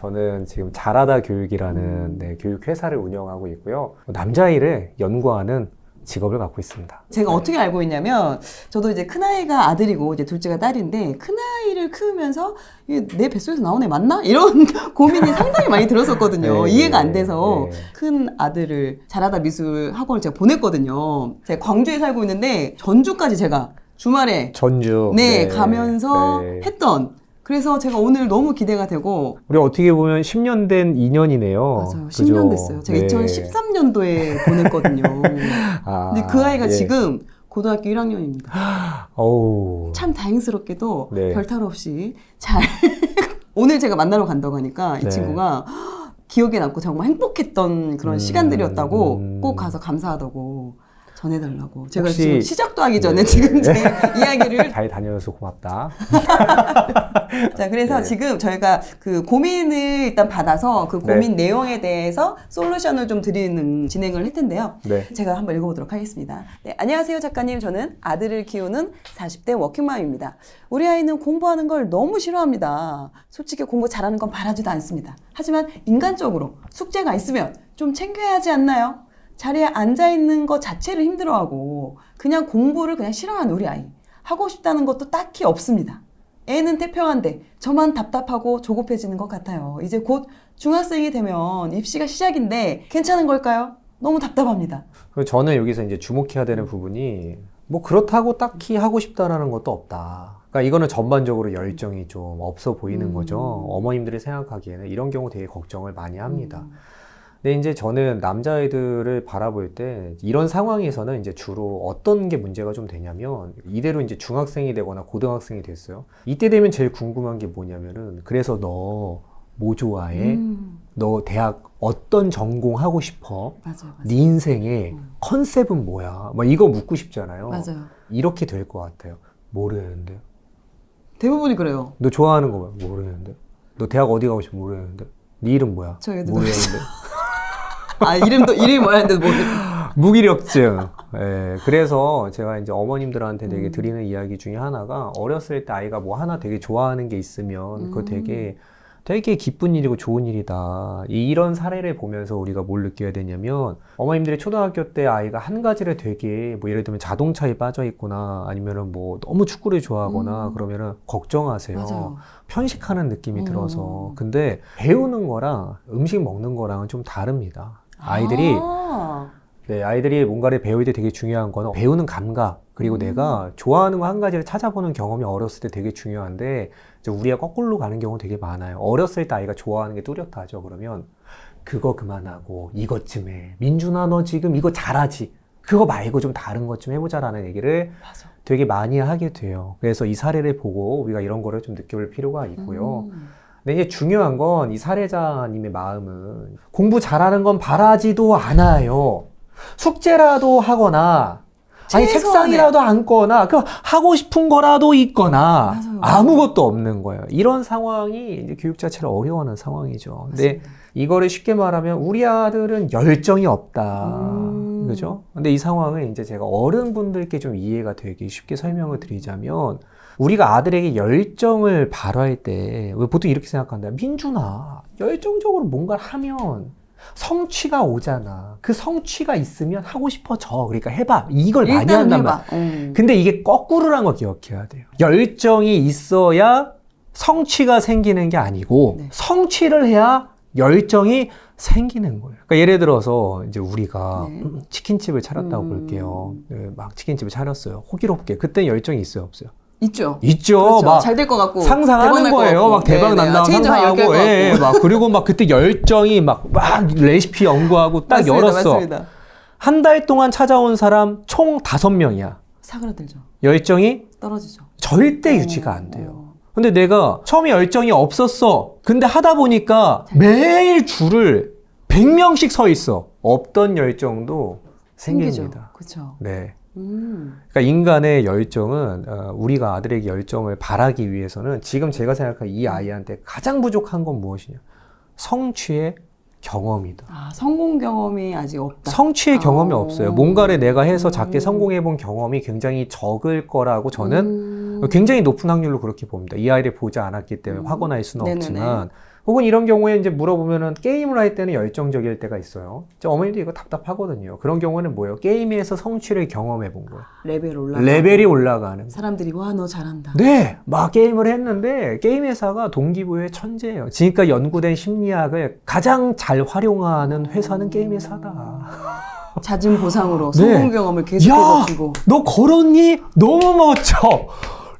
저는 지금 잘하다 교육이라는 교육 회사를 운영하고 있고요. 남자아이를 연구하는 직업을 갖고 있습니다. 제가 어떻게 알고 있냐면, 저도 이제 큰아이가 아들이고 이제 둘째가 딸인데, 큰아이를 키우면서 이게 내 뱃속에서 나온 애 맞나? 이런 고민이 상당히 많이 들었었거든요. 네, 이해가 안 돼서. 네. 큰 아들을 잘하다 미술 학원을 제가 보냈거든요. 제가 광주에 살고 있는데 전주까지 제가 주말에 전주 가면서 했던, 그래서 제가 오늘 너무 기대가 되고. 우리 어떻게 보면 10년 된 인연이네요. 맞아요. 10년 됐어요. 제가 2013년도에 보냈거든요. 근데 그 아이가 지금 고등학교 1학년입니다. 어우. 참 다행스럽게도 별탈 없이 잘 오늘 제가 만나러 간다고 하니까 이 친구가 기억에 남고 정말 행복했던 그런 시간들이었다고 꼭 가서 감사하다고 전해달라고. 제가 지금 시작도 하기 전에 지금 제 이야기를 잘 다녀줘서 고맙다. 자, 그래서 지금 저희가 그 고민을 일단 받아서 그 고민 내용에 대해서 솔루션을 좀 드리는 진행을 할 텐데요. 제가 한번 읽어보도록 하겠습니다. 안녕하세요 작가님. 저는 아들을 키우는 40대 워킹맘입니다. 우리 아이는 공부하는 걸 너무 싫어합니다. 솔직히 공부 잘하는 건 바라지도 않습니다. 하지만 인간적으로 숙제가 있으면 좀 챙겨야 하지 않나요? 자리에 앉아있는 것 자체를 힘들어하고 그냥 공부를 그냥 싫어하는 우리 아이. 하고 싶다는 것도 딱히 없습니다. 애는 태평한데 저만 답답하고 조급해지는 것 같아요. 이제 곧 중학생이 되면 입시가 시작인데 괜찮은 걸까요? 너무 답답합니다. 저는 여기서 이제 주목해야 되는 부분이 뭐 그렇다고 딱히 하고 싶다라는 것도 없다. 그러니까 이거는 전반적으로 열정이 좀 없어 보이는 거죠. 어머님들이 생각하기에는 이런 경우 되게 걱정을 많이 합니다. 근데 이제 저는 남자아이들을 바라볼 때 이런 상황에서는 이제 주로 어떤 게 문제가 좀 되냐면, 이대로 이제 중학생이 되거나 고등학생이 됐어요. 이때 되면 제일 궁금한 게 뭐냐면은, 그래서 너 뭐 좋아해? 너 대학 어떤 전공 하고 싶어? 맞아. 네 인생의 컨셉은 뭐야? 막 이거 묻고 싶잖아요. 맞아요. 이렇게 될 것 같아요. 모르는데요. 대부분이 그래요. 너 좋아하는 거 뭐야? 모르는데. 너 대학 어디 가고 싶어? 모르는데. 네 이름 뭐야? 모르는데. 이름이 뭐였는데 모르겠어. 무기력증. 그래서 제가 이제 어머님들한테 되게 드리는 이야기 중에 하나가, 어렸을 때 아이가 뭐 하나 되게 좋아하는 게 있으면 그거 되게 기쁜 일이고 좋은 일이다. 이런 사례를 보면서 우리가 뭘 느껴야 되냐면, 어머님들이 초등학교 때 아이가 한 가지를 되게 뭐 예를 들면 자동차에 빠져 있거나 아니면은 뭐 너무 축구를 좋아하거나 그러면은 걱정하세요. 맞아요. 편식하는 느낌이 들어서. 근데 배우는 거랑 음식 먹는 거랑은 좀 다릅니다. 아이들이 뭔가를 배울 때 되게 중요한 거는 배우는 감각, 그리고 내가 좋아하는 거 한 가지를 찾아보는 경험이 어렸을 때 되게 중요한데, 이제 우리가 거꾸로 가는 경우 되게 많아요. 어렸을 때 아이가 좋아하는 게 뚜렷하죠. 그러면 그거 그만하고 이것 좀 해. 민준아, 너 지금 이거 잘하지? 그거 말고 좀 다른 것 좀 해보자라는 얘기를 되게 많이 하게 돼요. 그래서 이 사례를 보고 우리가 이런 거를 좀 느껴볼 필요가 있고요. 근데 이제 중요한 건 이 사례자님의 마음은 공부 잘하는 건 바라지도 않아요. 숙제라도 하거나, 아니 책상이라도 앉거나, 그 하고 싶은 거라도 있거나, 아무것도 없는 거예요. 이런 상황이 이제 교육 자체를 어려워하는 상황이죠. 근데 이거를 쉽게 말하면 우리 아들은 열정이 없다. 그죠? 근데 이 상황을 이제 제가 어른분들께 좀 이해가 되게 쉽게 설명을 드리자면, 우리가 아들에게 열정을 발휘할 때 보통 이렇게 생각한다. 민준아, 열정적으로 뭔가를 하면 성취가 오잖아. 그 성취가 있으면 하고 싶어져. 그러니까 해봐. 이걸 많이 한단 말이야. 근데 이게 거꾸로란 거 기억해야 돼요. 열정이 있어야 성취가 생기는 게 아니고, 성취를 해야 열정이 생기는 거예요. 그러니까 예를 들어서 이제 우리가 치킨집을 차렸다고 볼게요. 막 치킨집을 차렸어요. 호기롭게. 그때 열정이 있어요, 없어요? 있죠. 그렇죠. 막 잘 될 것 같고 상상하는 거예요. 막 대박 난다고 상상하고, 막 그리고 막 그때 열정이 막 레시피 연구하고 딱 열었어. 맞습니다. 한 달 동안 찾아온 사람 총 5명이야. 사그라들죠. 열정이 떨어지죠. 절대 유지가 안 돼요. 근데 내가 처음에 열정이 없었어. 근데 하다 보니까 매일 줄을 100명씩 서 있어. 없던 열정도 생깁니다. 그렇죠. 네. 그러니까 인간의 열정은, 우리가 아들에게 열정을 바라기 위해서는 지금 제가 생각한 이 아이한테 가장 부족한 건 무엇이냐? 성취의 경험이다. 성공 경험이 아직 없다. 성취의 경험이 없어요. 뭔가를 내가 해서 작게 성공해 본 경험이 굉장히 적을 거라고 저는 굉장히 높은 확률로 그렇게 봅니다. 이 아이를 보지 않았기 때문에 확언할 수는 없지만, 혹은 이런 경우에 이제 물어보면은 게임을 할 때는 열정적일 때가 있어요. 어머니도 이거 답답하거든요. 그런 경우는 뭐예요? 게임에서 성취를 경험해 본 거예요. 레벨이 올라가는. 사람들이 와, 너 잘한다. 네, 막 게임을 했는데 게임 회사가 동기부여의 천재예요. 지금까지 연구된 심리학을 가장 잘 활용하는 회사는 게임 회사다. 잦은 보상으로 네. 성공 경험을 계속해서 주고. 너 걸었니? 너무 멋져.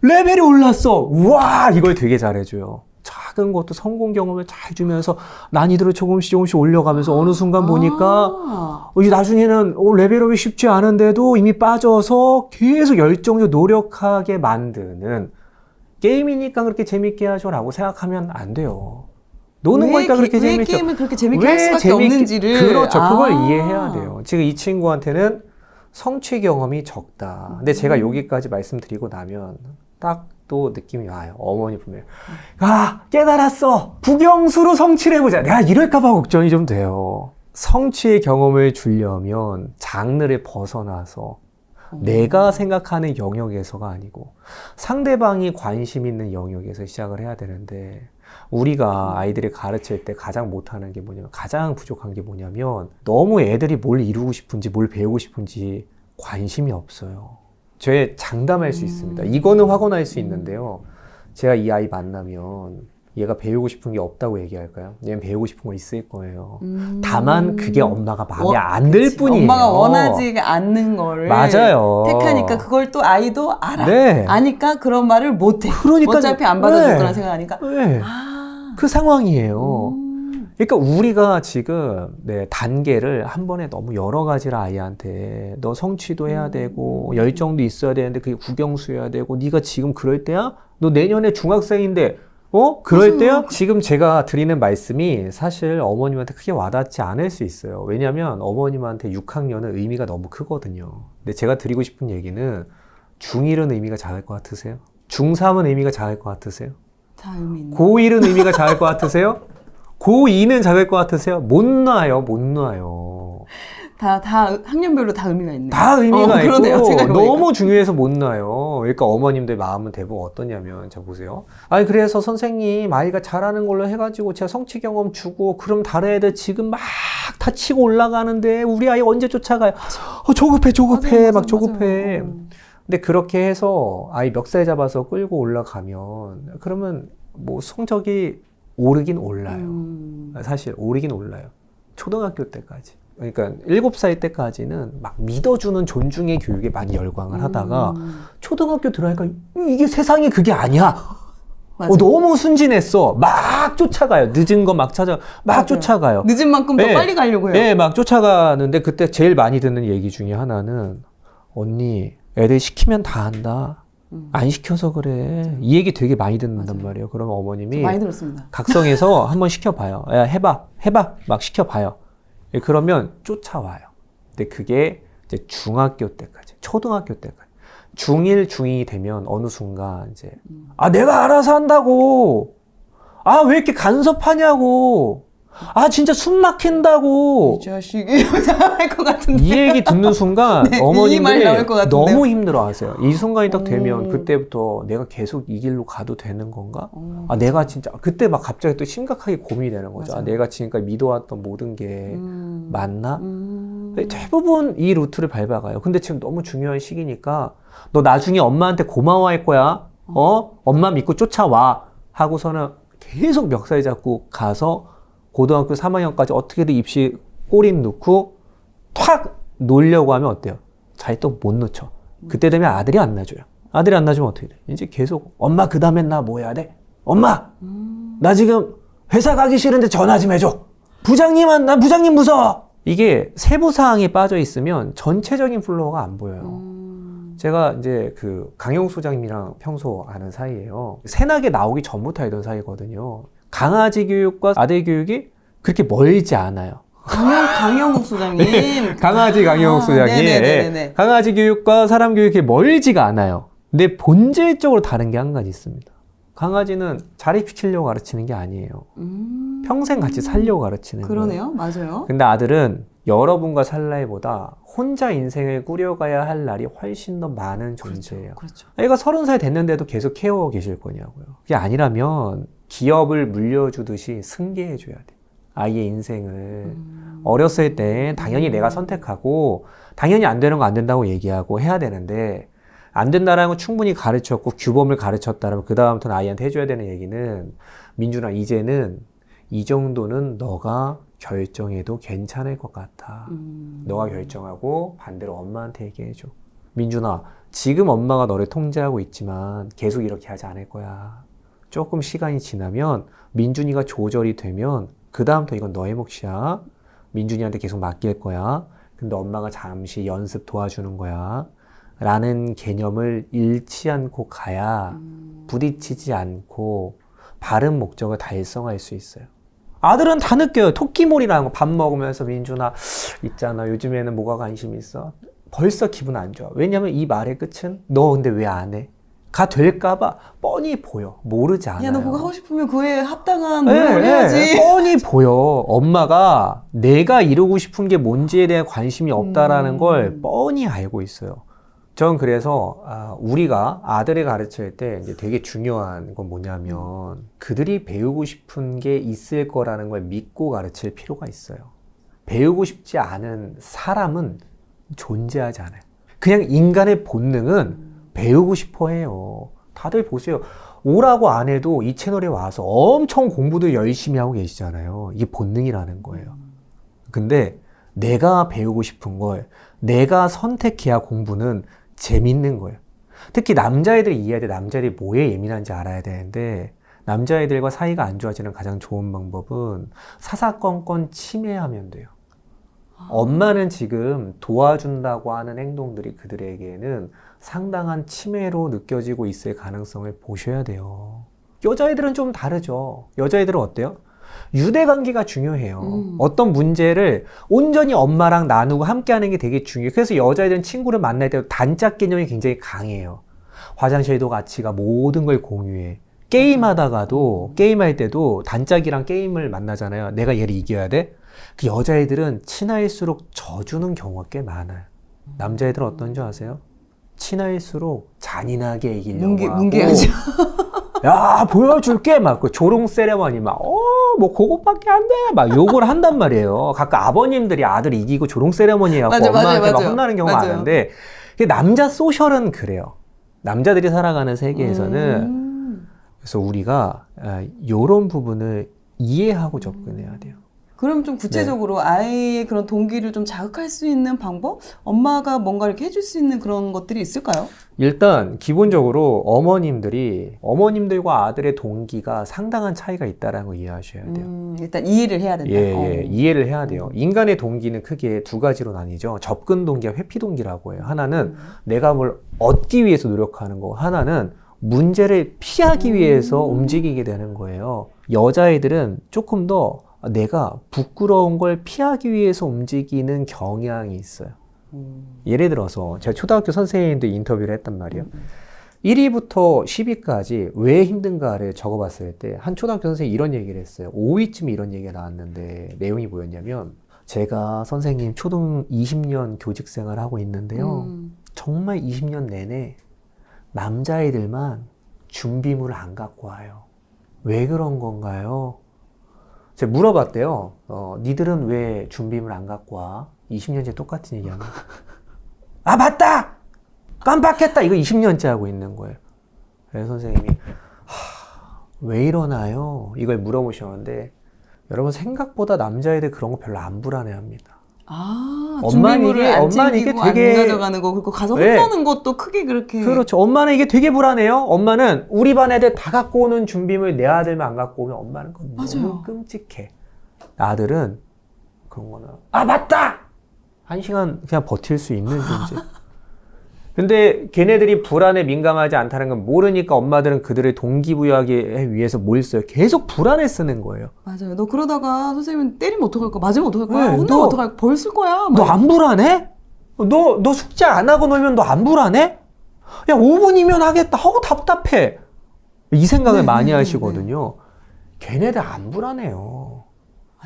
레벨이 올랐어. 와, 이걸 되게 잘해줘요. 작은 것도 성공 경험을 잘 주면서 난이도를 조금씩 올려가면서 어느 순간 보니까 이제 나중에는 레벨업이 쉽지 않은데도 이미 빠져서 계속 열정적으로 노력하게 만드는 게임이니까 그렇게 재밌게 하죠라고 생각하면 안 돼요. 노는 거니까 그렇게 재밌죠. 왜 게임을 그렇게 재밌게 할 수밖에 없는지를. 그렇죠. 그걸 이해해야 돼요. 지금 이 친구한테는 성취 경험이 적다. 근데 제가 여기까지 말씀드리고 나면 딱 또 느낌이 와요. 어머니 보면 깨달았어. 국영수로 성취를 해보자. 내가 이럴까봐 걱정이 좀 돼요. 성취의 경험을 주려면 장르를 벗어나서 내가 생각하는 영역에서가 아니고 상대방이 관심 있는 영역에서 시작을 해야 되는데, 우리가 아이들을 가르칠 때 가장 못하는 게 뭐냐면, 가장 부족한 게 뭐냐면 너무 애들이 뭘 이루고 싶은지 뭘 배우고 싶은지 관심이 없어요. 제 장담할 수 있습니다. 이거는 확언할 수 있는데요. 제가 이 아이 만나면 얘가 배우고 싶은 게 없다고 얘기할까요? 얘는 배우고 싶은 거 있을 거예요. 다만 그게 엄마가 마음에 안 들 뿐이에요. 엄마가 원하지 않는 거를 맞아요. 택하니까 그걸 또 아이도 알아. 네. 아니까 그런 말을 못해. 그러니까 어차피 안 받아줄 거라 생각하니까. 네. 그 상황이에요. 그러니까 우리가 지금 단계를 한 번에 너무 여러 가지를 아이한테, 너 성취도 해야 되고 열정도 있어야 되는데 그게 국영수여야 되고, 네가 지금 그럴 때야? 너 내년에 중학생인데 그럴 때야? 지금 제가 드리는 말씀이 사실 어머님한테 크게 와닿지 않을 수 있어요. 왜냐하면 어머님한테 6학년은 의미가 너무 크거든요. 근데 제가 드리고 싶은 얘기는 중1은 의미가 작을 것 같으세요? 중3은 의미가 작을 것 같으세요? 다 의미 있네. 고1은 의미가 작을 것 같으세요? 고2는 작을 것 같으세요? 못 놔요. 다 학년별로 다 의미가 있네. 다 의미가 있고 그러네요. 너무 중요해서 못 놔요. 그러니까 어머님들 마음은 대부분 어떠냐면, 자 보세요. 아니 그래서 선생님 아이가 잘하는 걸로 해가지고 제가 성취 경험 주고, 그럼 다른 애들 지금 막 다 치고 올라가는데 우리 아이 언제 쫓아가요? 조급해. 막 조급해. 근데 그렇게 해서 아이 멱살 잡아서 끌고 올라가면, 그러면 뭐 성적이 오르긴 올라요. 사실 오르긴 올라요. 초등학교 때까지. 그러니까 7살 때까지는 막 믿어주는 존중의 교육에 많이 열광을 하다가 초등학교 들어가니까 이게 세상이 그게 아니야. 너무 순진했어. 막 쫓아가요. 늦은 거 막 찾아, 막 쫓아가요. 늦은 만큼 더 빨리 가려고 해요. 네, 막 쫓아가는데 그때 제일 많이 듣는 얘기 중에 하나는, 언니, 애들 시키면 다 한다. 안 시켜서 그래. 이 얘기 되게 많이 듣는단 말이에요. 그러면 어머님이 많이 들었습니다. 각성해서 한번 시켜봐요. 야, 해봐. 막 시켜봐요. 그러면 쫓아와요. 근데 그게 이제 중학교 때까지, 초등학교 때까지. 중1, 중2 되면 어느 순간 이제, 내가 알아서 한다고. 왜 이렇게 간섭하냐고. 진짜 숨 막힌다고. 이 자식이 할 것 같은데. 이 얘기 듣는 순간 네, 어머님들이 이 말 나올 것 같은데요. 너무 힘들어하세요. 이 순간이 딱 되면 그때부터 내가 계속 이 길로 가도 되는 건가? 내가 진짜 그때 막 갑자기 또 심각하게 고민이 되는 거죠. 내가 지금까지 믿어왔던 모든 게 맞나? 대부분 이 루트를 밟아가요. 근데 지금 너무 중요한 시기니까 너 나중에 엄마한테 고마워할 거야. 엄마 믿고 쫓아와 하고서는 계속 멱살 잡고 가서 고등학교 3학년까지 어떻게든 입시 꼬린 넣고 탁 놓으려고 하면 어때요? 잘 또 못 놓죠. 그때 되면 아들이 안 놔줘요. 아들이 안 놔주면 어떻게 돼? 이제 계속 엄마 그 다음엔 나 뭐 해야 돼? 엄마 나 지금 회사 가기 싫은데 전화 좀 해줘. 나 부장님 무서워. 이게 세부 사항이 빠져 있으면 전체적인 플로어가 안 보여요. 제가 이제 그 강용 소장님이랑 평소 아는 사이예요. 새나게 나오기 전부터 알던 사이거든요. 강아지 교육과 아들 교육이 그렇게 멀지 않아요. 강영욱 소장님. 강아지 강영욱 소장님. 네네네네. 강아지 교육과 사람 교육이 멀지가 않아요. 근데 본질적으로 다른 게 한 가지 있습니다. 강아지는 잘 입히려고 가르치는 게 아니에요. 평생 같이 살려고 가르치는 거예요. 그러네요. 맞아요. 근데 아들은 여러분과 살 나이보다 혼자 인생을 꾸려가야 할 날이 훨씬 더 많은 존재예요. 그렇죠. 애가 30살 됐는데도 계속 케어하고 계실 거냐고요. 그게 아니라면 기업을 물려주듯이 승계해줘야 돼. 아이의 인생을. 어렸을 때 당연히 내가 선택하고 당연히 안 되는 거 안 된다고 얘기하고 해야 되는데 안 된다라는 거 충분히 가르쳤고 규범을 가르쳤다면 그 다음부터는 아이한테 해줘야 되는 얘기는 민준아 이제는 이 정도는 너가 결정해도 괜찮을 것 같아. 너가 결정하고 반대로 엄마한테 얘기해줘. 민준아 지금 엄마가 너를 통제하고 있지만 계속 이렇게 하지 않을 거야. 조금 시간이 지나면 민준이가 조절이 되면 그 다음부터 이건 너의 몫이야. 민준이한테 계속 맡길 거야. 근데 엄마가 잠시 연습 도와주는 거야. 라는 개념을 잃지 않고 가야 부딪히지 않고 바른 목적을 달성할 수 있어요. 아들은 다 느껴요. 토끼몰이라는 거 밥 먹으면서 민준아 있잖아 요즘에는 뭐가 관심 있어? 벌써 기분 안 좋아. 왜냐면 이 말의 끝은 너 근데 왜 안 해? 가 될까봐 뻔히 보여. 모르지 않아요. 야, 너 그거 하고 싶으면 그에 합당한 노력을 해야지. 뻔히 보여. 엄마가 내가 이루고 싶은 게 뭔지에 대한 관심이 없다라는 걸 뻔히 알고 있어요. 전 그래서 우리가 아들을 가르칠 때 이제 되게 중요한 건 뭐냐면 그들이 배우고 싶은 게 있을 거라는 걸 믿고 가르칠 필요가 있어요. 배우고 싶지 않은 사람은 존재하지 않아요. 그냥 인간의 본능은 배우고 싶어 해요. 다들 보세요. 오라고 안 해도 이 채널에 와서 엄청 공부도 열심히 하고 계시잖아요. 이게 본능이라는 거예요. 근데 내가 배우고 싶은 걸 내가 선택해야 공부는 재밌는 거예요. 특히 남자애들이 이해해야 돼. 남자애들이 뭐에 예민한지 알아야 되는데 남자애들과 사이가 안 좋아지는 가장 좋은 방법은 사사건건 침해하면 돼요. 엄마는 지금 도와준다고 하는 행동들이 그들에게는 상당한 침해로 느껴지고 있을 가능성을 보셔야 돼요. 여자애들은 좀 다르죠. 여자애들은 어때요? 유대관계가 중요해요. 어떤 문제를 온전히 엄마랑 나누고 함께하는 게 되게 중요해요. 그래서 여자애들은 친구를 만날 때 단짝 개념이 굉장히 강해요. 화장실도 같이 가 모든 걸 공유해. 게임하다가도 게임할 때도 단짝이랑 게임을 만나잖아요. 내가 얘를 이겨야 돼? 그 여자애들은 친할수록 져주는 경우가 꽤 많아요. 남자애들은 어떤 줄 아세요? 친할수록 잔인하게 이기려고 하고 뭉개야죠. 야 보여줄게 막 그 조롱 세레머니 막 뭐 그것밖에 안 돼 막 욕을 한단 말이에요. 가끔 아버님들이 아들 이기고 조롱 세레머니 해갖고 엄마한테 막 혼나는 경우가 많은데 남자 소셜은 그래요. 남자들이 살아가는 세계에서는 그래서 우리가 이런 부분을 이해하고 접근해야 돼요. 그럼 좀 구체적으로 아이의 그런 동기를 좀 자극할 수 있는 방법? 엄마가 뭔가 이렇게 해줄 수 있는 그런 것들이 있을까요? 일단 기본적으로 어머님들과 아들의 동기가 상당한 차이가 있다는 걸 이해하셔야 돼요. 일단 이해를 해야 된다. 예, 이해를 해야 돼요. 인간의 동기는 크게 두 가지로 나뉘죠. 접근 동기와 회피 동기라고 해요. 하나는 내가 뭘 얻기 위해서 노력하는 거, 하나는 문제를 피하기 위해서 움직이게 되는 거예요. 여자애들은 조금 더 내가 부끄러운 걸 피하기 위해서 움직이는 경향이 있어요. 예를 들어서 제가 초등학교 선생님들 인터뷰를 했단 말이에요. 1위부터 10위까지 왜 힘든가를 적어봤을 때 한 초등학교 선생님이 이런 얘기를 했어요. 5위쯤에 이런 얘기가 나왔는데 내용이 뭐였냐면 제가 선생님 초등 20년 교직 생활을 하고 있는데요. 정말 20년 내내 남자애들만 준비물을 안 갖고 와요. 왜 그런 건가요? 제가 물어봤대요. 니들은 왜 준비물 안 갖고 와? 20년째 똑같은 얘기하나? 아 맞다! 깜빡했다! 이거 20년째 하고 있는 거예요. 그래서 선생님이 왜 이러나요? 이걸 물어보셨는데 여러분 생각보다 남자애들 그런 거 별로 안 불안해합니다. 준비물을 안 엄마는 이게 챙기고 되게 안 가져가는 거 그리고 가서 혼나는 것도 크게 그렇게 그렇죠. 엄마는 이게 되게 불안해요. 엄마는 우리 반 애들 다 갖고 오는 준비물 내 아들만 안 갖고 오면 엄마는 그건 너무 끔찍해. 아들은 그런 거는 맞다! 1시간 그냥 버틸 수 있는 존재. 근데 걔네들이 불안에 민감하지 않다는 건 모르니까 엄마들은 그들을 동기부여하기 위해서 뭘 써요? 계속 불안에 쓰는 거예요. 맞아요. 너 그러다가 선생님 때리면 어떡할 거야? 맞으면 어떡할 거야? 혼나면 어떡할 거야? 벌 쓸 거야? 너 안 불안해? 너 숙제 안 하고 놀면 너 안 불안해? 야 5분이면 하겠다 하고 답답해. 이 생각을 많이 하시거든요. 걔네들 안 불안해요.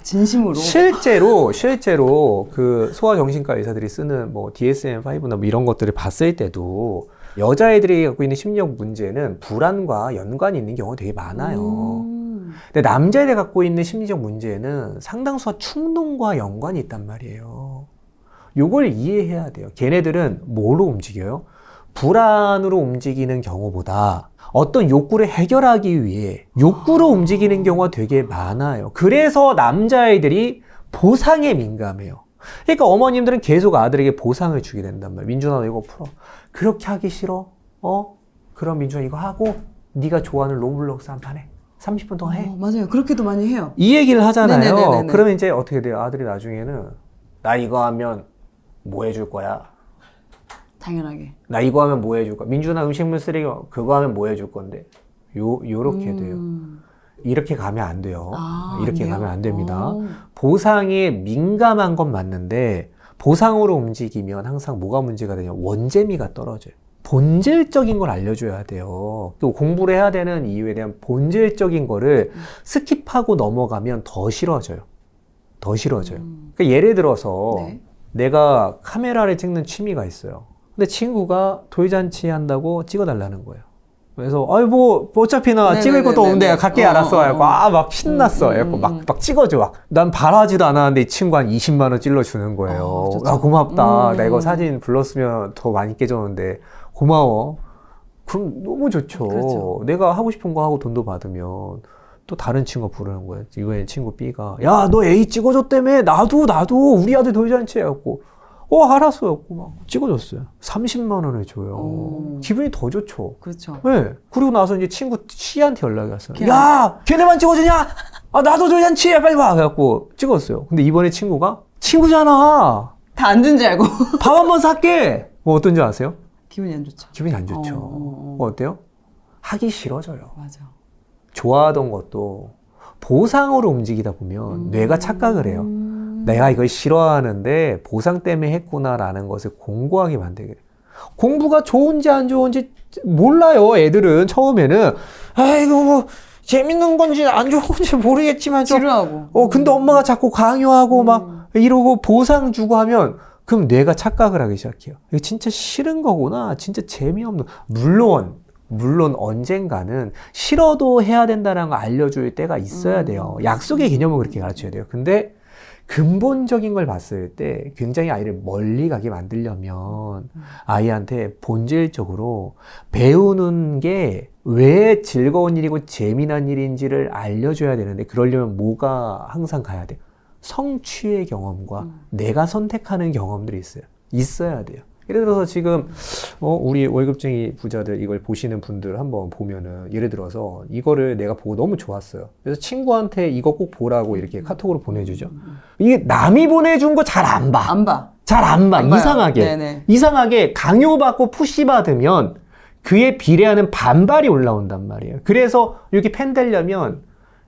진심으로. 실제로 그 소아정신과 의사들이 쓰는 뭐 DSM-5나 뭐 이런 것들을 봤을 때도 여자애들이 갖고 있는 심리적 문제는 불안과 연관이 있는 경우가 되게 많아요. 근데 남자애들 갖고 있는 심리적 문제는 상당수가 충동과 연관이 있단 말이에요. 요걸 이해해야 돼요. 걔네들은 뭐로 움직여요? 불안으로 움직이는 경우보다 어떤 욕구를 해결하기 위해 욕구로 움직이는 경우가 되게 많아요. 그래서 남자애들이 보상에 민감해요. 그러니까 어머님들은 계속 아들에게 보상을 주게 된단 말이에요. 민준아, 너 이거 풀어. 그렇게 하기 싫어? 그럼 민준아 이거 하고 네가 좋아하는 로블록스 한 판 해. 30분 동안 해. 맞아요. 그렇게도 많이 해요. 이 얘기를 하잖아요. 네네네네네. 그러면 이제 어떻게 돼요? 아들이 나중에는 나 이거 하면 뭐 해줄 거야? 당연하게. 나 이거 하면 뭐 해줄 거야? 민준아 음식물 쓰레기 그거 하면 뭐 해줄 건데? 요렇게 돼요. 이렇게 가면 안 돼요. 이렇게 가면 안 됩니다. 보상에 민감한 건 맞는데 보상으로 움직이면 항상 뭐가 문제가 되냐? 원재미가 떨어져요. 본질적인 걸 알려줘야 돼요. 또 공부를 해야 되는 이유에 대한 본질적인 거를 스킵하고 넘어가면 더 싫어져요. 더 싫어져요. 그러니까 예를 들어서 네. 내가 카메라를 찍는 취미가 있어요. 근데 친구가 돌잔치 한다고 찍어달라는 거예요. 그래서 뭐 어차피 나 찍을 것도 없는데 갈게 알았어. 하고 막 신났어. 하고 막 찍어줘. 막. 난 바라지도 않았는데 이 친구 한 20만 원 찔러주는 거예요. 고맙다. 나 이거 사진 불렀으면 더 많이 깨졌는데 고마워. 그럼 너무 좋죠. 그렇죠. 내가 하고 싶은 거 하고 돈도 받으면 또 다른 친구가 부르는 거예요. 이번엔 친구 B가 야, 너 A 찍어줬다며? 나도 우리 아들 돌잔치 해갖고 알았어요. 막 찍어줬어요. 30만 원을 줘요. 기분이 더 좋죠. 그렇죠. 네. 그리고 나서 이제 친구 C한테 연락이 왔어요. 야, 걔네만 찍어주냐? 나도 돌잔치 해, 빨리 와. 그래갖고 찍었어요. 근데 이번에 친구가 친구잖아. 다 안 준 줄 알고. 밥 한번 살게. 어떤지 아세요? 기분이 안 좋죠. 기분이 안 좋죠. 어때요? 하기 싫어져요. 맞아. 좋아하던 것도 보상으로 움직이다 보면 뇌가 착각을 해요. 내가 이걸 싫어하는데 보상 때문에 했구나라는 것을 공고하게 만들게 돼요. 공부가 좋은지 안 좋은지 몰라요. 애들은 처음에는 이거 뭐 재밌는 건지 안 좋은 건지 모르겠지만 지루하고. 근데 엄마가 자꾸 강요하고 막 이러고 보상 주고 하면 그럼 뇌가 착각을 하기 시작해요. 이거 진짜 싫은 거구나. 진짜 재미없는. 물론 언젠가는 싫어도 해야 된다는 걸 알려줄 때가 있어야 돼요. 약속의 개념을 그렇게 가르쳐야 돼요. 근데 근본적인 걸 봤을 때 굉장히 아이를 멀리 가게 만들려면 아이한테 본질적으로 배우는 게 왜 즐거운 일이고 재미난 일인지를 알려줘야 되는데 그러려면 뭐가 항상 가야 돼요? 성취의 경험과 내가 선택하는 경험들이 있어야 돼요. 예를 들어서 지금 우리 월급쟁이 부자들 이걸 보시는 분들 한번 보면은 예를 들어서 이거를 내가 보고 너무 좋았어요. 그래서 친구한테 이거 꼭 보라고 이렇게 카톡으로 보내주죠. 이게 남이 보내준 거 잘 안 봐. 잘 안 봐. 이상하게. 네네. 이상하게 강요받고 푸시받으면 그에 비례하는 반발이 올라온단 말이에요. 그래서 이렇게 팬 되려면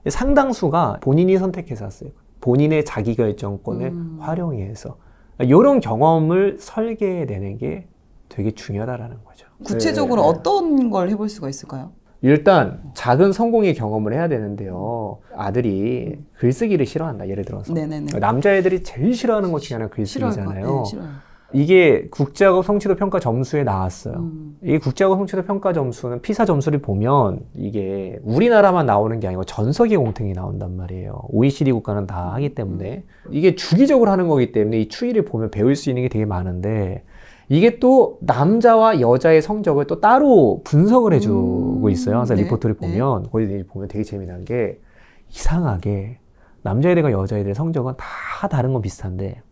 상당수가 본인이 선택해서 왔어요. 본인의 자기결정권을 활용해서 이런 경험을 설계해내는 게 되게 중요하다라는 거죠. 구체적으로 어떤 걸 해볼 수가 있을까요? 일단 작은 성공의 경험을 해야 되는데요. 아들이 글쓰기를 싫어한다. 예를 들어서 네네네. 남자애들이 제일 싫어하는 것 중에 하나가 글쓰기잖아요. 네, 싫어요. 이게 국제학업 성취도 평가 점수에 나왔어요. 이 국제학업 성취도 평가 점수는 피사 점수를 보면 이게 우리나라만 나오는 게 아니고 전 세계 공통이 나온단 말이에요. OECD 국가는 다 하기 때문에 이게 주기적으로 하는 거기 때문에 이 추이를 보면 배울 수 있는 게 되게 많은데 이게 또 남자와 여자의 성적을 또 따로 분석을 해주고 있어요. 항상 네, 리포트를 보면 거기 보면 되게 재미난 게 이상하게 남자애들과 여자애들의 성적은 다 다른 건 비슷한데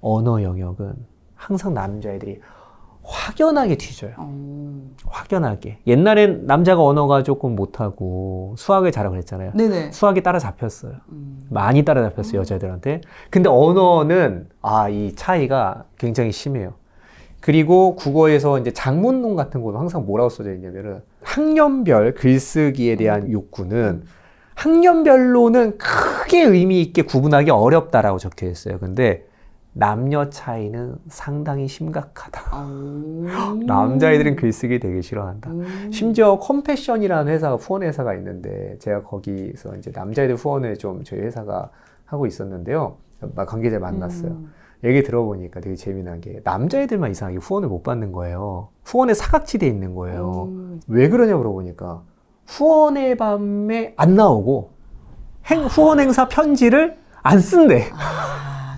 언어 영역은 항상 남자애들이 확연하게 뒤져요. 확연하게. 옛날엔 남자가 언어가 조금 못하고 수학을 잘하고 그랬잖아요. 네네. 수학이 따라잡혔어요. 많이 따라잡혔어요, 여자애들한테. 근데 언어는 이 차이가 굉장히 심해요. 그리고 국어에서 이제 장문론 같은 거는 항상 뭐라고 써져 있냐면은 학년별 글쓰기에 대한 욕구는 학년별로는 크게 의미 있게 구분하기 어렵다라고 적혀 있어요. 근데 남녀 차이는 상당히 심각하다. 남자애들은 글쓰기 되게 싫어한다. 심지어 컴패션이라는 회사가 후원 회사가 있는데 제가 거기서 이제 남자애들 후원을 좀 저희 회사가 하고 있었는데요. 관계자 만났어요. 얘기 들어보니까 되게 재미난 게 남자애들만 이상하게 후원을 못 받는 거예요. 후원에 사각지대에 있는 거예요. 왜 그러냐고 물어보니까 후원의 밤에 안 나오고 후원 행사 편지를 안 쓴대.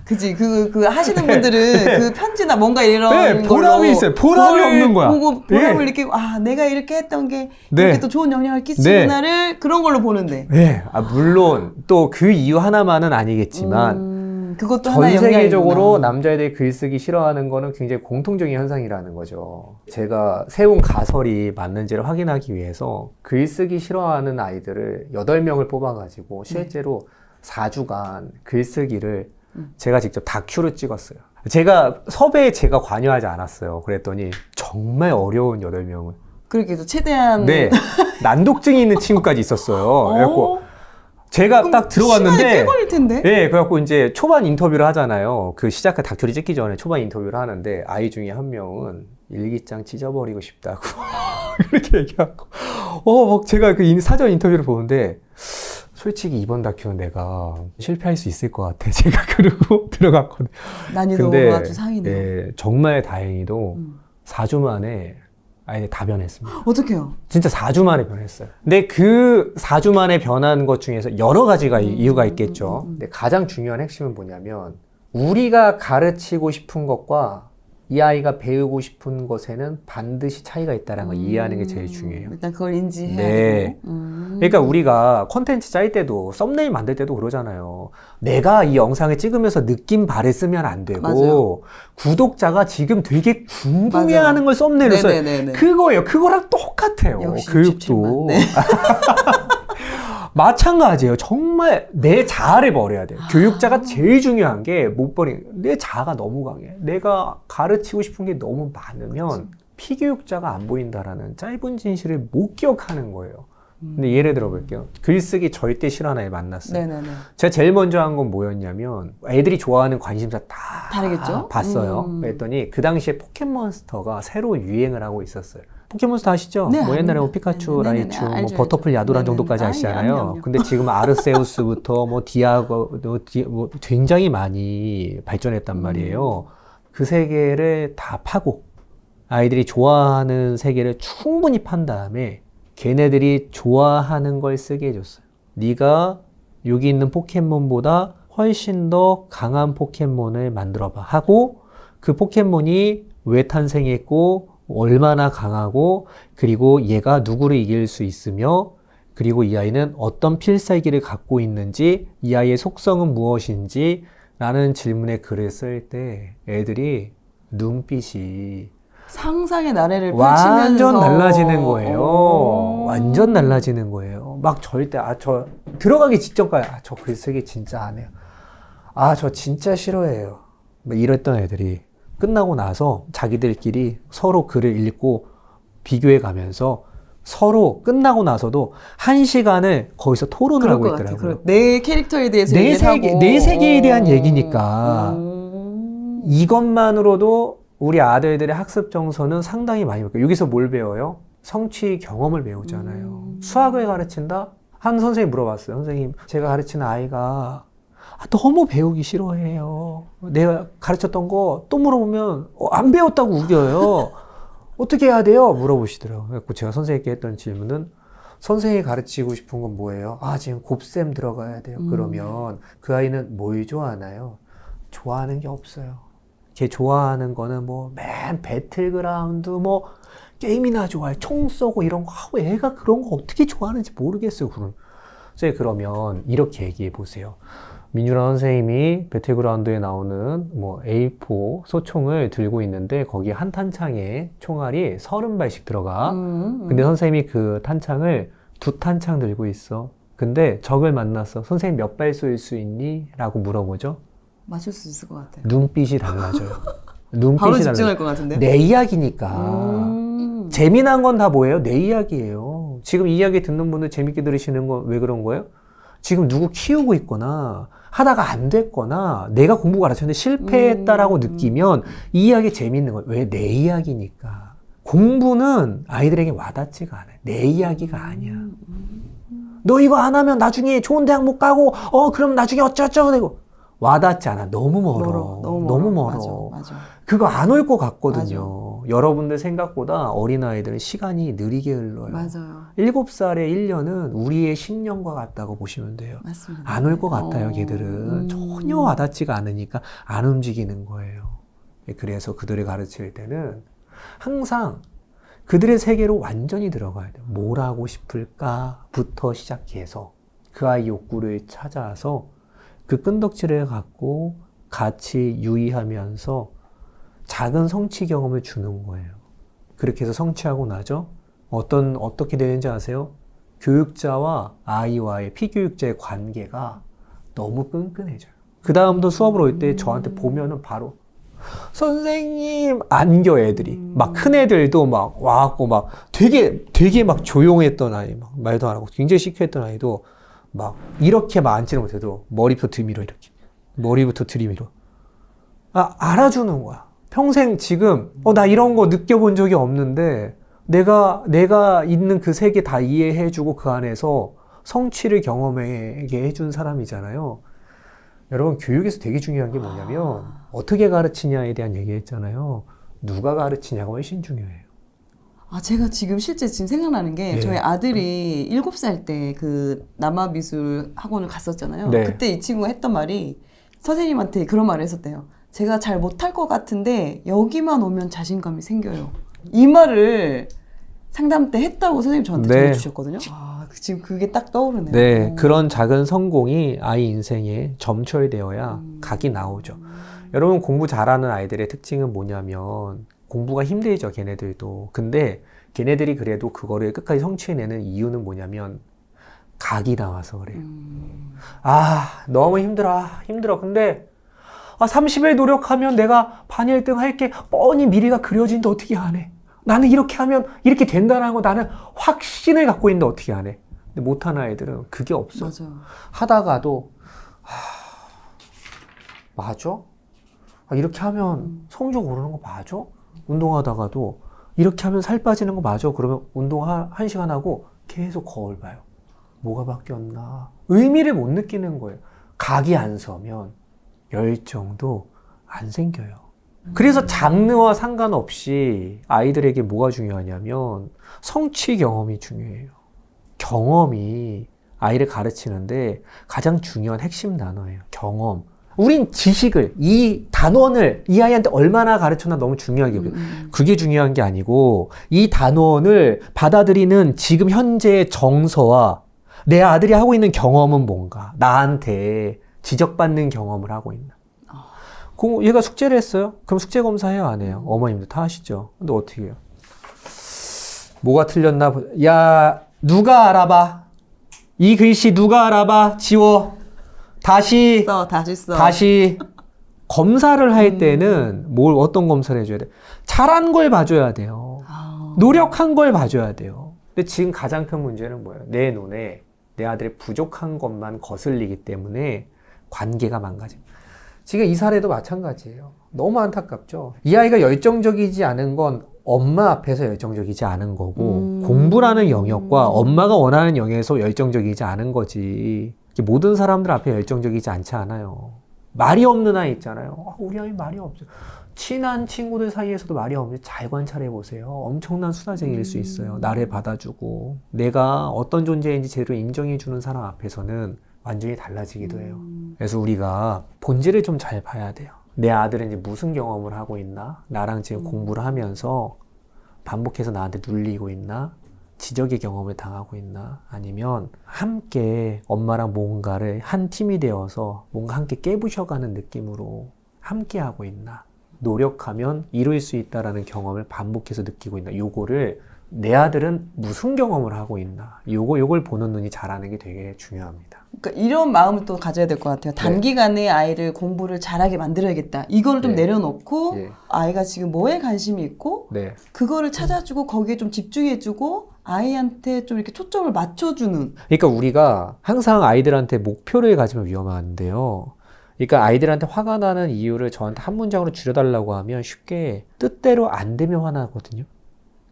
그지. 그 하시는 분들은 네. 그 편지나 뭔가 이런 네, 보람이 있어요. 보람이 없는 거야. 보고 보람을 네. 느끼고, 내가 이렇게 했던 게 네. 이렇게 또 좋은 영향을 끼치구나를 그런 걸로 보는데. 네. 물론 또 그 이유 하나만은 아니겠지만 그것도 전 하나의 세계적으로 영향이구나. 남자애들이 글쓰기 싫어하는 거는 굉장히 공통적인 현상이라는 거죠. 제가 세운 가설이 맞는지를 확인하기 위해서 글쓰기 싫어하는 아이들을 8명을 뽑아가지고 실제로 4주간 글쓰기를 제가 직접 다큐로 찍었어요. 섭외에 제가 관여하지 않았어요. 그랬더니 정말 어려운 8명을. 그렇게 해서 최대한. 네. 난독증이 있는 친구까지 있었어요. 그래갖고 제가 딱 들어갔는데. 시간이 꽤 걸릴 텐데. 네. 그래갖고 이제 초반 인터뷰를 하잖아요. 그 다큐를 찍기 전에 초반 인터뷰를 하는데 아이 중에 한 명은 일기장 찢어버리고 싶다고. 그렇게 얘기하고. 막 제가 그 사전 인터뷰를 보는데 솔직히 이번 다큐는 내가 실패할 수 있을 것 같아. 제가 그러고 들어갔거든. 난이도가 아주 상이네요. 네, 정말 다행히도 4주 만에 아이들이 다 변했습니다. 어떡해요? 진짜 4주 만에 변했어요. 근데 그 4주 만에 변한 것 중에서 여러 가지가 이유가 있겠죠. 근데 가장 중요한 핵심은 뭐냐면 우리가 가르치고 싶은 것과 이 아이가 배우고 싶은 것에는 반드시 차이가 있다는 걸 이해하는 게 제일 중요해요. 일단 그걸 인지해야 네. 되고. 그러니까 우리가 콘텐츠 짤 때도 썸네일 만들 때도 그러잖아요. 내가 이 영상을 찍으면서 느낀 바를 쓰면 안 되고 맞아요. 구독자가 지금 되게 궁금해하는 맞아요. 걸 썸네일로 써요. 네네네네. 그거예요. 그거랑 똑같아요. 역시 교육도. 67만. 네. 마찬가지예요. 정말 내 자아를 버려야 돼요. 교육자가 제일 중요한 게 못 버리는 내 자아가 너무 강해. 내가 가르치고 싶은 게 너무 많으면 피교육자가 안 보인다라는 짧은 진실을 못 기억하는 거예요. 근데 예를 들어 볼게요. 글쓰기 절대 싫어하는 애 만났어요. 네네네. 제가 제일 먼저 한 건 뭐였냐면 애들이 좋아하는 관심사 다 다르겠죠? 봤어요. 그랬더니 그 당시에 포켓몬스터가 새로 유행을 하고 있었어요. 포켓몬스터 아시죠? 네, 뭐 옛날에 뭐 압니다. 피카츄, 네네네. 라이츄, 뭐 알죠, 버터풀, 알죠. 야도란 네네네. 정도까지 아시잖아요. 그럼요. 근데 지금 아르세우스부터 뭐 디아고, 뭐 굉장히 많이 발전했단 말이에요. 그 세계를 다 파고 아이들이 좋아하는 세계를 충분히 판 다음에 걔네들이 좋아하는 걸 쓰게 해줬어요. 네가 여기 있는 포켓몬보다 훨씬 더 강한 포켓몬을 만들어봐 하고 그 포켓몬이 왜 탄생했고 얼마나 강하고 그리고 얘가 누구를 이길 수 있으며 그리고 이 아이는 어떤 필살기를 갖고 있는지 이 아이의 속성은 무엇인지 라는 질문에 글을 쓸 때 애들이 눈빛이 상상의 나래를 펼치면서 완전 달라지는 거예요. 완전 달라지는 거예요. 막 절대 저 들어가기 직전까지 저 글쓰기 진짜 안 해요. 저 진짜 싫어해요. 막 이랬던 애들이 끝나고 나서 자기들끼리 서로 글을 읽고 비교해 가면서 서로 끝나고 나서도 1시간을 거기서 토론을 하고 있더라고요. 내 캐릭터에 대해서 내 세계에 대한 얘기니까 이것만으로도 우리 아들들의 학습 정서는 상당히 많이 바뀌어요. 여기서 뭘 배워요? 성취 경험을 배우잖아요. 수학을 가르친다? 한 선생님이 물어봤어요. 선생님, 제가 가르치는 아이가 너무 배우기 싫어해요. 내가 가르쳤던 거 또 물어보면 안 배웠다고 우겨요. 어떻게 해야 돼요? 물어보시더라고요. 그래서 제가 선생님께 했던 질문은 선생님이 가르치고 싶은 건 뭐예요? 지금 곱셈 들어가야 돼요. 그러면 그 아이는 뭘 좋아하나요? 좋아하는 게 없어요. 걔 좋아하는 거는 뭐 맨 배틀그라운드 뭐 게임이나 좋아해. 총 쏘고 이런 거. 애가 그런 거 어떻게 좋아하는지 모르겠어요. 그러면 이렇게 얘기해 보세요. 민유라 선생님이 배틀그라운드에 나오는 뭐 A4 소총을 들고 있는데 거기 한 탄창에 총알이 30발씩 들어가. 근데 선생님이 그 탄창을 2탄창 들고 있어. 근데 적을 만났어. 선생님 몇 발 쏠 수 있니? 라고 물어보죠. 맞출 수 있을 것 같아요. 눈빛이 달라져요. 바로 집중할 것 같은데. 내 이야기니까. 재미난 건 다 뭐예요? 내 이야기예요. 지금 이 이야기 듣는 분들 재밌게 들으시는 건 왜 그런 거예요? 지금 누구 키우고 있거나 하다가 안 됐거나 내가 공부 가르쳤는데 실패했다라고 느끼면 이 이야기 재밌는 거예요. 왜? 내 이야기니까. 공부는 아이들에게 와닿지가 않아요. 내 이야기가 아니야. 너 이거 안 하면 나중에 좋은 대학 못 가고 그럼 나중에 어쩌고저쩌고 되고 와닿지 않아. 너무 멀어. 너무 멀어. 맞아. 그거 안 올 것 같거든요. 여러분들 생각보다 어린아이들은 시간이 느리게 흘러요. 맞아요. 7살의 1년은 우리의 10년과 같다고 보시면 돼요. 맞습니다. 안 올 것 같아요, 걔들은. 전혀 와닿지가 않으니까 안 움직이는 거예요. 그래서 그들을 가르칠 때는 항상 그들의 세계로 완전히 들어가야 돼요. 뭘 하고 싶을까부터 시작해서 그 아이 욕구를 찾아서 그 끈덕지를 갖고 같이 유의하면서 작은 성취 경험을 주는 거예요. 그렇게 해서 성취하고 나죠. 어떻게 되는지 아세요? 교육자와 아이와의 피교육자의 관계가 너무 끈끈해져요. 그 다음도 수업을 올 때 저한테 보면은 바로 선생님 안겨 애들이 막 큰 애들도 막 와갖고 막 되게 막 조용했던 아이 막 말도 안 하고 굉장히 시크했던 아이도 막 이렇게 막 앉지는 못해도 머리부터 들이밀어 이렇게 머리부터 들이밀어 알아주는 거야. 평생 지금 나 이런 거 느껴본 적이 없는데 내가 있는 그 세계 다 이해해주고 그 안에서 성취를 경험하게 해준 사람이잖아요. 여러분 교육에서 되게 중요한 게 뭐냐면 어떻게 가르치냐에 대한 얘기했잖아요. 누가 가르치냐가 훨씬 중요해요. 제가 지금 실제 생각나는 게 네. 저희 아들이 7살 때 그 남아미술 학원을 갔었잖아요. 네. 그때 이 친구가 했던 말이 선생님한테 그런 말을 했었대요. 제가 잘 못할 것 같은데 여기만 오면 자신감이 생겨요. 이 말을 상담 때 했다고 선생님 저한테 네. 전해주셨거든요. 지금 그게 딱 떠오르네요. 네, 그런 작은 성공이 아이 인생에 점철되어야 각이 나오죠. 여러분 공부 잘하는 아이들의 특징은 뭐냐면 공부가 힘들죠, 걔네들도. 근데 걔네들이 그래도 그거를 끝까지 성취해내는 이유는 뭐냐면 각이 나와서 그래요. 너무 힘들어. 근데 30일 노력하면 내가 반 1등 할게. 뻔히 미래가 그려지는데 어떻게 안 해? 나는 이렇게 하면 이렇게 된다는 거 나는 확신을 갖고 있는데 어떻게 안 해? 근데 못하는 아이들은 그게 없어. 맞아요. 하다가도 맞아? 이렇게 하면 성적 오르는 거 맞아? 운동하다가도 이렇게 하면 살 빠지는 거 맞아? 그러면 운동 1시간 하고 계속 거울 봐요. 뭐가 바뀌었나? 의미를 못 느끼는 거예요. 각이 안 서면 열정도 안 생겨요. 그래서 장르와 상관없이 아이들에게 뭐가 중요하냐면 성취 경험이 중요해요. 경험이 아이를 가르치는데 가장 중요한 핵심 단어예요. 경험. 우린 지식을, 이 단원을 이 아이한테 얼마나 가르쳤나 너무 중요하게 보여요. 그게 중요한 게 아니고 이 단원을 받아들이는 지금 현재의 정서와 내 아들이 하고 있는 경험은 뭔가, 나한테 지적받는 경험을 하고 있나. 얘가 숙제를 했어요? 그럼 숙제 검사해요, 안 해요? 어머님도 다 하시죠. 근데 어떻게 해요? 뭐가 틀렸나? 야, 누가 알아봐? 이 글씨 누가 알아봐? 지워. 다시 써. 다시. 검사를 할 때는 어떤 검사를 해줘야 돼? 잘한 걸 봐줘야 돼요. 노력한 걸 봐줘야 돼요. 근데 지금 가장 큰 문제는 뭐예요? 내 눈에 내 아들의 부족한 것만 거슬리기 때문에 관계가 망가집니다. 지금 이 사례도 마찬가지예요. 너무 안타깝죠. 이 아이가 열정적이지 않은 건 엄마 앞에서 열정적이지 않은 거고 공부라는 영역과 엄마가 원하는 영역에서 열정적이지 않은 거지. 모든 사람들 앞에 열정적이지 않지 않아요. 말이 없는 아이 있잖아요. 우리 아이 말이 없어요. 친한 친구들 사이에서도 말이 없는데 잘 관찰해 보세요. 엄청난 수다쟁이일 수 있어요. 나를 받아주고 내가 어떤 존재인지 제대로 인정해 주는 사람 앞에서는 완전히 달라지기도 해요. 그래서 우리가 본질을 좀 잘 봐야 돼요. 내 아들은 이제 무슨 경험을 하고 있나? 나랑 지금 공부를 하면서 반복해서 나한테 눌리고 있나? 지적의 경험을 당하고 있나? 아니면 함께 엄마랑 뭔가를 한 팀이 되어서 뭔가 함께 깨부셔가는 느낌으로 함께 하고 있나? 노력하면 이룰 수 있다라는 경험을 반복해서 느끼고 있나? 요거를 내 아들은 무슨 경험을 하고 있나? 요걸 보는 눈이 자라는 게 되게 중요합니다. 그러니까 이런 마음을 또 가져야 될 것 같아요. 단기간에 아이를 공부를 잘하게 만들어야겠다. 이거를 좀 내려놓고 아이가 지금 뭐에 관심이 있고 그거를 찾아주고 거기에 좀 집중해주고 아이한테 좀 이렇게 초점을 맞춰주는. 그러니까 우리가 항상 아이들한테 목표를 가지면 위험한데요. 그러니까 아이들한테 화가 나는 이유를 저한테 한 문장으로 줄여달라고 하면 쉽게 뜻대로 안 되면 화나거든요.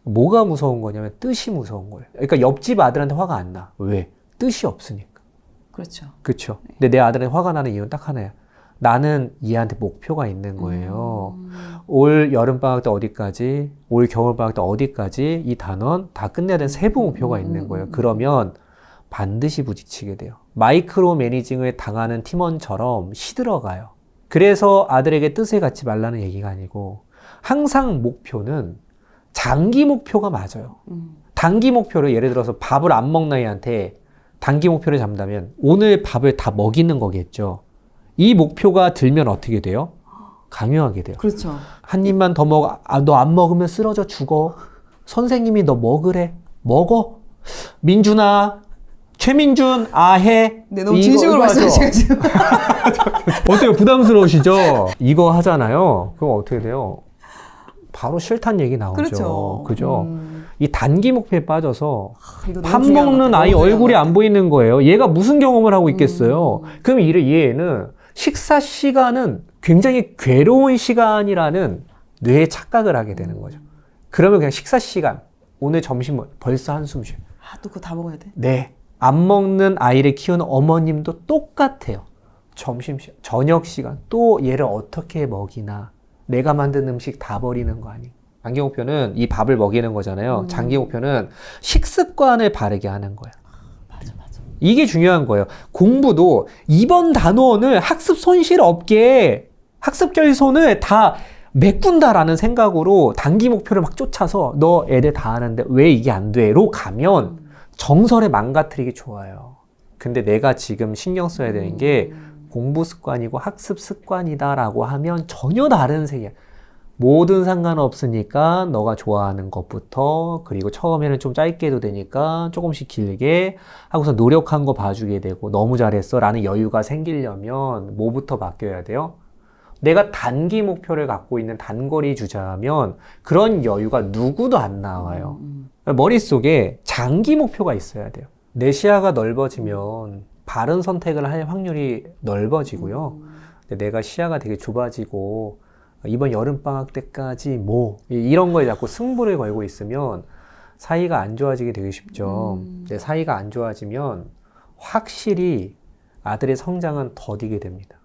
뭐가 무서운 거냐면 뜻이 무서운 거예요. 그러니까 옆집 아들한테 화가 안 나. 왜? 뜻이 없으니까. 그렇죠. 그렇죠. 근데 내 아들한테 화가 나는 이유는 딱 하나야. 나는 얘한테 목표가 있는 거예요. 올 여름방학 때 어디까지, 올 겨울방학 때 어디까지 이 단원 다 끝내야 되는 세부 목표가 있는 거예요. 그러면 반드시 부딪히게 돼요. 마이크로 매니징을 당하는 팀원처럼 시들어가요. 그래서 아들에게 뜻을 갖지 말라는 얘기가 아니고 항상 목표는 장기 목표가 맞아요. 단기 목표를 예를 들어서 밥을 안 먹는 애한테 단기 목표를 잡는다면 오늘 밥을 다 먹이는 거겠죠. 이 목표가 들면 어떻게 돼요? 강요하게 돼요. 그렇죠. 한 입만 더 먹어. 아, 너 안 먹으면 쓰러져 죽어. 선생님이 너 먹으래. 먹어. 민준아. 최민준. 해. 네, 너무 진심으로 말씀하시고 지금. 어때요? 부담스러우시죠? 이거 하잖아요. 그럼 어떻게 돼요? 바로 싫다는 얘기 나오죠. 그렇죠. 그죠? 이 단기 목표에 빠져서 이거 너무 밥 중요한 것 먹는 같아요. 아이 너무 중요한 얼굴이 것 안 보이는 거예요. 얘가 무슨 경험을 하고 있겠어요? 그럼 얘는 식사 시간은 굉장히 괴로운 시간이라는 뇌에 착각을 하게 되는 거죠. 그러면 그냥 식사 시간, 오늘 점심 벌써 한숨 쉬어요. 또 그거 다 먹어야 돼? 네. 안 먹는 아이를 키우는 어머님도 똑같아요. 점심시간, 저녁 시간, 또 얘를 어떻게 먹이나. 내가 만든 음식 다 버리는 거 아니. 단기 목표는 이 밥을 먹이는 거잖아요. 장기 목표는 식습관을 바르게 하는 거예요. 맞아. 이게 중요한 거예요. 공부도 이번 단원을 학습 손실 없게 학습 결손을 다 메꾼다라는 생각으로 단기 목표를 막 쫓아서 너 애들 다 하는데 왜 이게 안 돼?로 가면 정설에 망가뜨리기 좋아요. 근데 내가 지금 신경 써야 되는 게 공부 습관이고 학습 습관이다라고 하면 전혀 다른 세계야. 뭐든 상관없으니까 너가 좋아하는 것부터, 그리고 처음에는 좀 짧게 해도 되니까 조금씩 길게 하고서 노력한 거 봐주게 되고 너무 잘했어 라는 여유가 생기려면 뭐부터 바뀌어야 돼요? 내가 단기 목표를 갖고 있는 단거리 주자면 그런 여유가 누구도 안 나와요. 머릿속에 장기 목표가 있어야 돼요. 내 시야가 넓어지면 바른 선택을 할 확률이 넓어지고요. 근데 내가 시야가 되게 좁아지고 이번 여름방학 때까지 이런 거에 자꾸 승부를 걸고 있으면 사이가 안 좋아지게 되게 쉽죠. 근데 사이가 안 좋아지면 확실히 아들의 성장은 더디게 됩니다.